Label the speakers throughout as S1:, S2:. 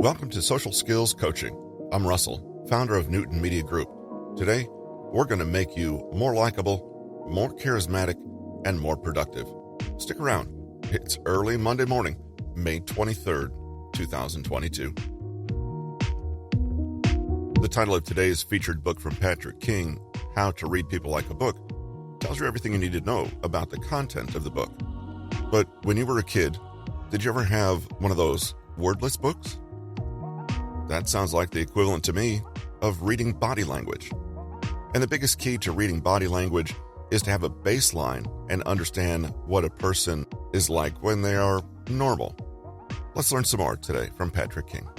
S1: Welcome to Social Skills Coaching. I'm Russell, founder of Newton Media Group. Today, we're going to make you more likable, more charismatic, and more productive. Stick around. It's early Monday morning, May 23rd, 2022. The title of today's featured book from Patrick King, How to Read People Like a Book, tells you everything you need to know about the content of the book. But when you were a kid, did you ever have one of those wordless books? That sounds like the equivalent to me of reading body language. And the biggest key to reading body language is to have a baseline and understand what a person is like when they are normal. Let's learn some more today from Patrick King.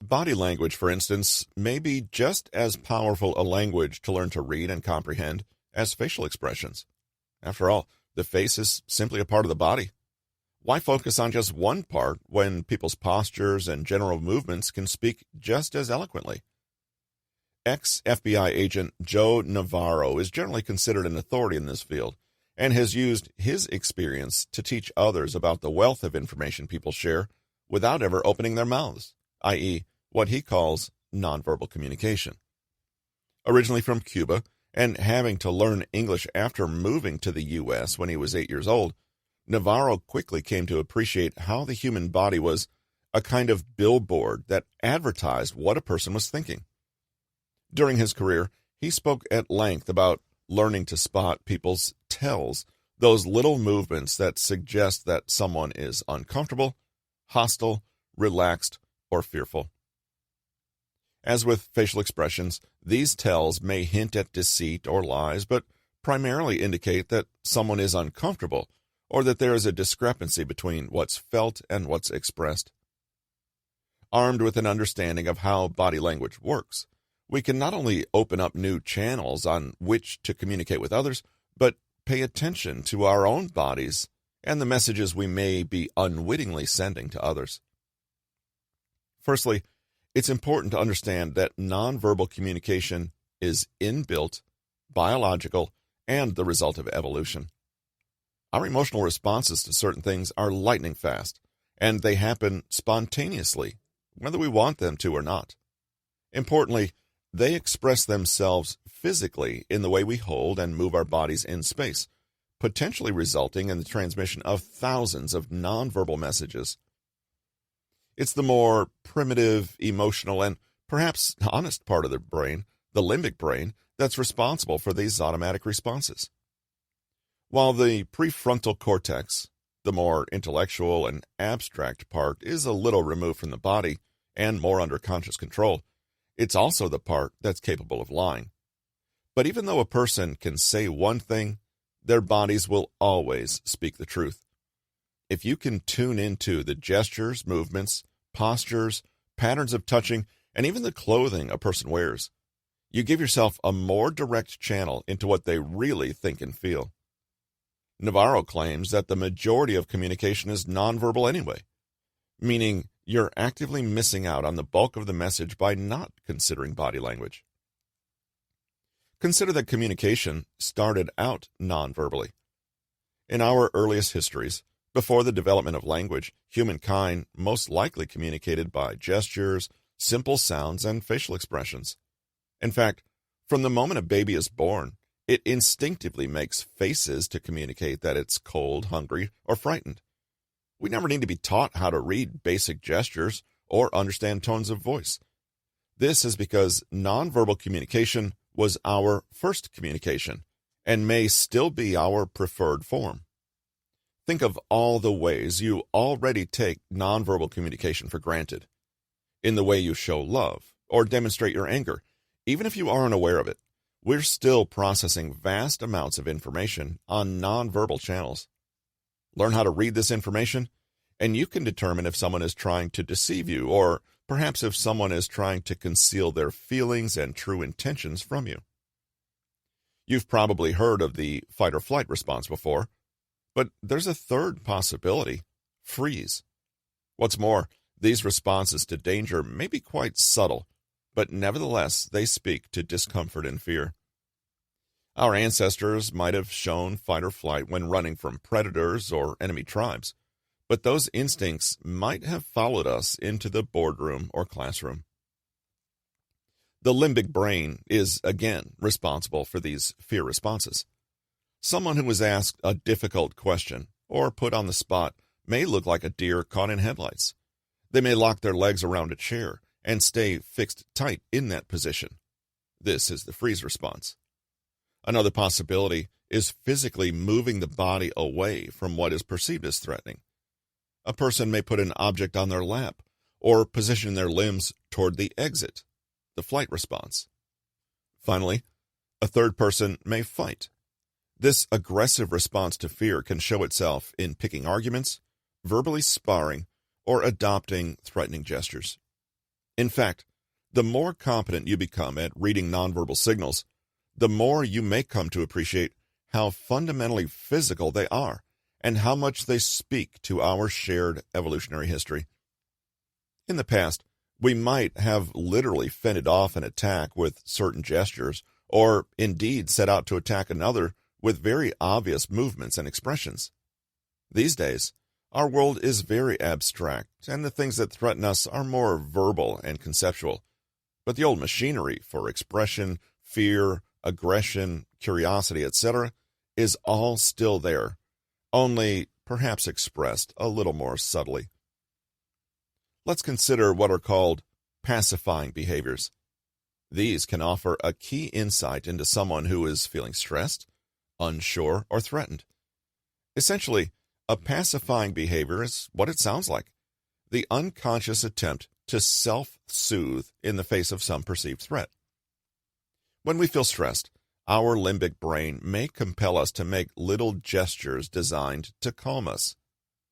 S1: Body language, for instance, may be just as powerful a language to learn to read and comprehend as facial expressions. After all, the face is simply a part of the body. Why focus on just one part when people's postures and general movements can speak just as eloquently? Ex-FBI agent Joe Navarro is generally considered an authority in this field and has used his experience to teach others about the wealth of information people share without ever opening their mouths, i.e., what he calls nonverbal communication. Originally from Cuba, and having to learn English after moving to the U.S. when he was 8 years old, Navarro quickly came to appreciate how the human body was a kind of billboard that advertised what a person was thinking. During his career, he spoke at length about learning to spot people's tells, those little movements that suggest that someone is uncomfortable, hostile, relaxed, or fearful. As with facial expressions, these tells may hint at deceit or lies, but primarily indicate that someone is uncomfortable or that there is a discrepancy between what's felt and what's expressed. Armed with an understanding of how body language works, we can not only open up new channels on which to communicate with others, but pay attention to our own bodies and the messages we may be unwittingly sending to others. Firstly, it's important to understand that nonverbal communication is inbuilt, biological, and the result of evolution. Our emotional responses to certain things are lightning fast, and they happen spontaneously, whether we want them to or not. Importantly, they express themselves physically in the way we hold and move our bodies in space, potentially resulting in the transmission of thousands of nonverbal messages. It's the more primitive, emotional, and perhaps honest part of the brain, the limbic brain, that's responsible for these automatic responses. While the prefrontal cortex, the more intellectual and abstract part, is a little removed from the body and more under conscious control, it's also the part that's capable of lying. But even though a person can say one thing, their bodies will always speak the truth. If you can tune into the gestures, movements, postures, patterns of touching, and even the clothing a person wears, you give yourself a more direct channel into what they really think and feel. Navarro claims that the majority of communication is nonverbal anyway, meaning you're actively missing out on the bulk of the message by not considering body language. Consider that communication started out nonverbally. In our earliest histories, before the development of language, humankind most likely communicated by gestures, simple sounds, and facial expressions. In fact, from the moment a baby is born, it instinctively makes faces to communicate that it's cold, hungry, or frightened. We never need to be taught how to read basic gestures or understand tones of voice. This is because nonverbal communication was our first communication and may still be our preferred form. Think of all the ways you already take nonverbal communication for granted. In the way you show love or demonstrate your anger, even if you aren't aware of it, we're still processing vast amounts of information on nonverbal channels. Learn how to read this information, and you can determine if someone is trying to deceive you or perhaps if someone is trying to conceal their feelings and true intentions from you. You've probably heard of the fight or flight response before, but there's a third possibility: freeze. What's more, these responses to danger may be quite subtle, but nevertheless they speak to discomfort and fear. Our ancestors might have shown fight or flight when running from predators or enemy tribes, but those instincts might have followed us into the boardroom or classroom. The limbic brain is, again, responsible for these fear responses. Someone who was asked a difficult question or put on the spot may look like a deer caught in headlights. They may lock their legs around a chair and stay fixed tight in that position. This is the freeze response. Another possibility is physically moving the body away from what is perceived as threatening. A person may put an object on their lap or position their limbs toward the exit, the flight response. Finally, a third person may fight. This aggressive response to fear can show itself in picking arguments, verbally sparring, or adopting threatening gestures. In fact, the more competent you become at reading nonverbal signals, the more you may come to appreciate how fundamentally physical they are and how much they speak to our shared evolutionary history. In the past, we might have literally fended off an attack with certain gestures, or indeed set out to attack another with very obvious movements and expressions. These days, our world is very abstract, and the things that threaten us are more verbal and conceptual. But the old machinery for expression, fear, aggression, curiosity, etc., is all still there, only perhaps expressed a little more subtly. Let's consider what are called pacifying behaviors. These can offer a key insight into someone who is feeling stressed, unsure, or threatened. Essentially, a pacifying behavior is what it sounds like: the unconscious attempt to self-soothe in the face of some perceived threat. When we feel stressed, our limbic brain may compel us to make little gestures designed to calm us.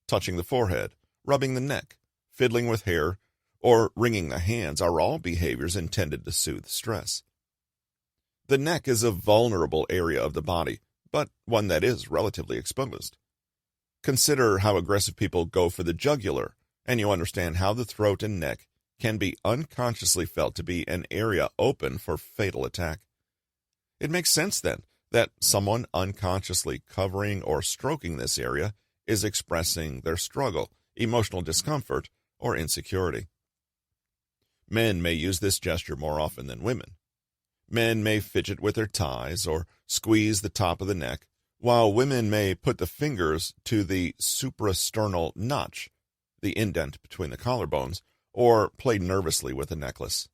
S1: Touching the forehead, rubbing the neck, fiddling with hair, or wringing the hands are all behaviors intended to soothe stress. The neck is a vulnerable area of the body, but one that is relatively exposed. Consider how aggressive people go for the jugular, and you understand how the throat and neck can be unconsciously felt to be an area open for fatal attack. It makes sense, then, that someone unconsciously covering or stroking this area is expressing their struggle, emotional discomfort, or insecurity. Men may use this gesture more often than women. Men may fidget with their ties or squeeze the top of the neck, while women may put the fingers to the suprasternal notch, the indent between the collarbones, or play nervously with a necklace.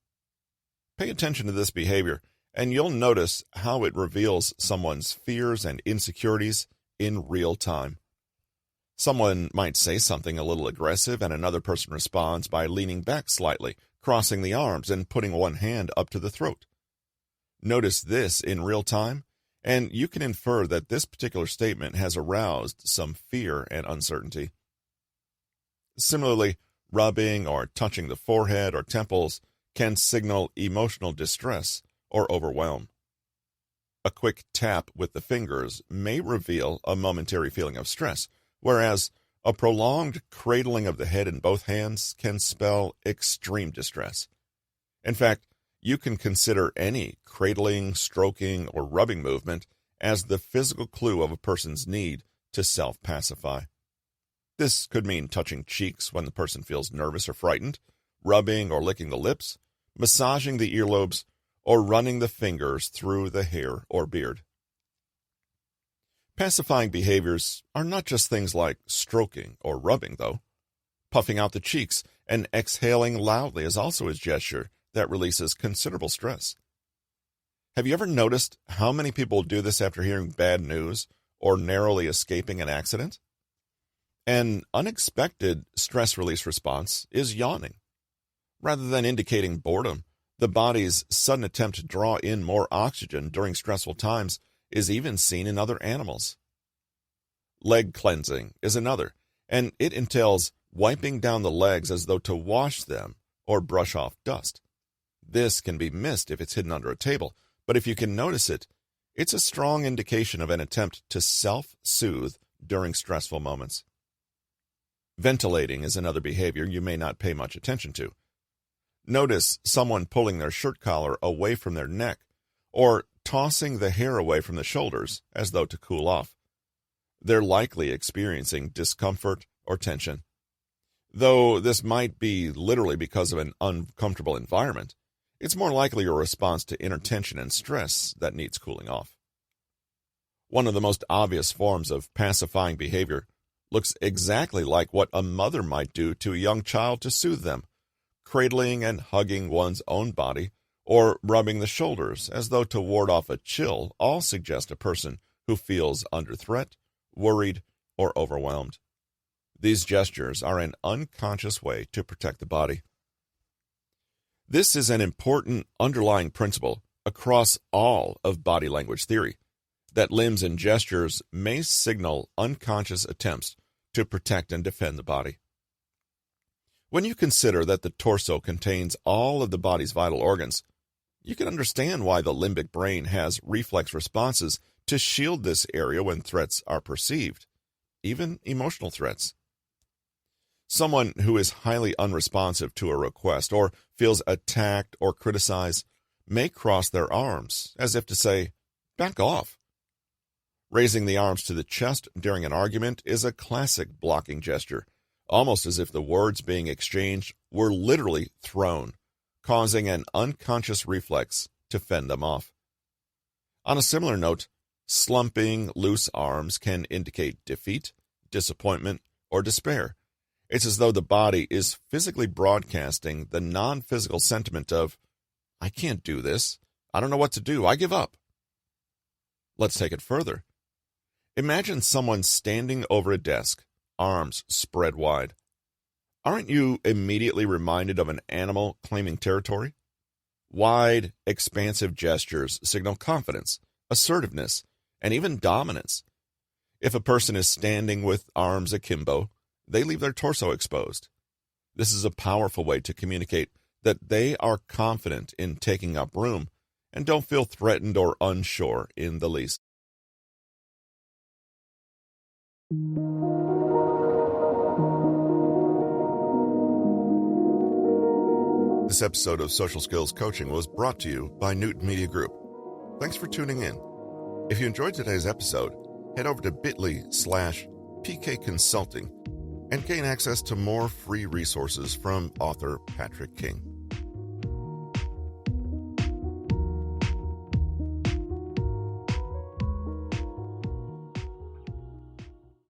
S1: Pay attention to this behavior, and you'll notice how it reveals someone's fears and insecurities in real time. Someone might say something a little aggressive, and another person responds by leaning back slightly, crossing the arms, and putting one hand up to the throat. Notice this in real time, and you can infer that this particular statement has aroused some fear and uncertainty. Similarly, rubbing or touching the forehead or temples can signal emotional distress or overwhelm. A quick tap with the fingers may reveal a momentary feeling of stress, whereas a prolonged cradling of the head in both hands can spell extreme distress. In fact, you can consider any cradling, stroking, or rubbing movement as the physical clue of a person's need to self-pacify. This could mean touching cheeks when the person feels nervous or frightened, rubbing or licking the lips, massaging the earlobes, or running the fingers through the hair or beard. Pacifying behaviors are not just things like stroking or rubbing, though. Puffing out the cheeks and exhaling loudly is also a gesture that releases considerable stress. Have you ever noticed how many people do this after hearing bad news or narrowly escaping an accident? An unexpected stress release response is yawning. Rather than indicating boredom, the body's sudden attempt to draw in more oxygen during stressful times is even seen in other animals. Leg cleansing is another, and it entails wiping down the legs as though to wash them or brush off dust. This can be missed if it's hidden under a table, but if you can notice it, it's a strong indication of an attempt to self-soothe during stressful moments. Ventilating is another behavior you may not pay much attention to. Notice someone pulling their shirt collar away from their neck or tossing the hair away from the shoulders as though to cool off. They're likely experiencing discomfort or tension. Though this might be literally because of an uncomfortable environment, it's more likely a response to inner tension and stress that needs cooling off. One of the most obvious forms of pacifying behavior looks exactly like what a mother might do to a young child to soothe them, cradling and hugging one's own body or rubbing the shoulders as though to ward off a chill all suggest a person who feels under threat, worried, or overwhelmed. These gestures are an unconscious way to protect the body. This is an important underlying principle across all of body language theory, that limbs and gestures may signal unconscious attempts to protect and defend the body. When you consider that the torso contains all of the body's vital organs, you can understand why the limbic brain has reflex responses to shield this area when threats are perceived, even emotional threats. Someone who is highly unresponsive to a request or feels attacked or criticized may cross their arms as if to say, "Back off." Raising the arms to the chest during an argument is a classic blocking gesture, almost as if the words being exchanged were literally thrown, causing an unconscious reflex to fend them off. On a similar note, slumping loose arms can indicate defeat, disappointment, or despair. It's as though the body is physically broadcasting the non-physical sentiment of, "I can't do this. I don't know what to do. I give up." Let's take it further. Imagine someone standing over a desk, arms spread wide. Aren't you immediately reminded of an animal claiming territory? Wide, expansive gestures signal confidence, assertiveness, and even dominance. If a person is standing with arms akimbo, they leave their torso exposed. This is a powerful way to communicate that they are confident in taking up room and don't feel threatened or unsure in the least. This episode of Social Skills Coaching was brought to you by Newton Media Group. Thanks for tuning in. If you enjoyed today's episode, head over to bit.ly/PK Consulting and gain access to more free resources from author Patrick King.